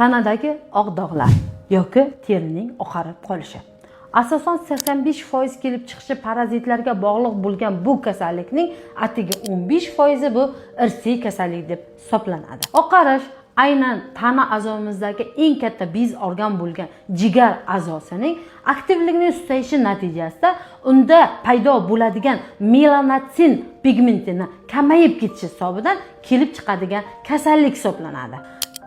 Tanadagi oq dog'lar yoki terining oqarib qolishi. Asosan 85% kelib chiqishi parazitlarga bog'liq bo'lgan bu kasallikning atigi 15% bu irsiy kasallik deb hisoblanadi. Oqarish aynan tana a'zomizdagi eng katta biz organ bo'lgan jigar a'zosining aktivligini susayishi natijasida unda paydo bo'ladigan melanotsin pigmentini kamayib ketishi hisobidan kelib chiqadigan kasallik hisoblanadi.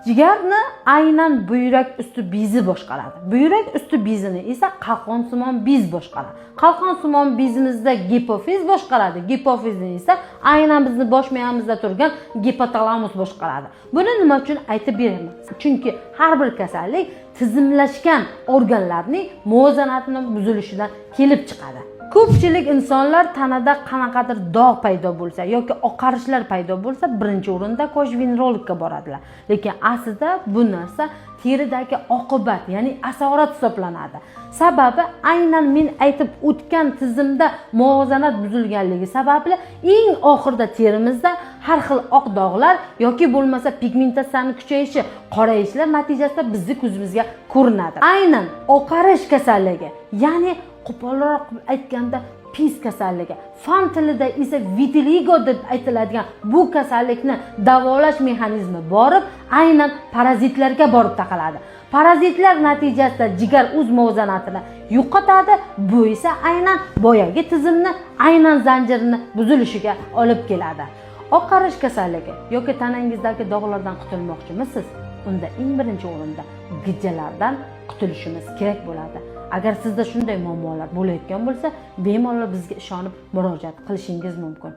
Jigarni aynan buyrak usti bezi boshqaradi. Buyrak usti bezini esa qalqonsimon bez boshqaradi. Qalqonsimon bezimizda gipofiz boshqaradi. Gipofizni esa aynan bizni bosh miyamizda turgan gipotalamus boshqaradi. Buni nima uchun aytib beraman? Chunki har bir kasallik tizimlashgan organlarning muvozanatini buzilishidan kelib chiqadi. Ko'pchilik insonlar tanada qanaqadir dog' paydo bo'lsa yoki oqarishlar paydo bo'lsa, birinchi o'rinda ko'j-venerologga boradilar. Lekin aslida bu narsa teridagi oqibat, ya'ni asorat hisoblanadi. Sababi aynan men aytib o'tgan tizimda muvozanat buzilganligi sababli eng oxirida terimizda har xil oq dog'lar yoki bo'lmasa pigmentatsiyaning kuchayishi, qorayishlar natijasida bizning ko'zimizga ko'rinadi. Aynan oqarish kasalligi, ya'ni qo'polroq aytganda pis kasalligi, fan tilida esa vitiligo deb aytiladigan bu kasallikni davolash mexanizmi borib aynan parazitlarga borib taqaladi. Parazitlar natijasida jigar o'z muvozanatini yo'qotadi, bu esa aynan boyagi tizimni, aynan zanjirini buzilishiga olib keladi. Oqarish kasalligi yoki tanangizdagi dog'lardan qutulmoqchimisiz? Unda eng birinchi o'rinda gijjalardan qutulishimiz kerak bo'ladi. Agar sizda shunday muammolar bo'layotgan bo'lsa, bemalol bizga ishonib murojaat qilishingiz mumkin.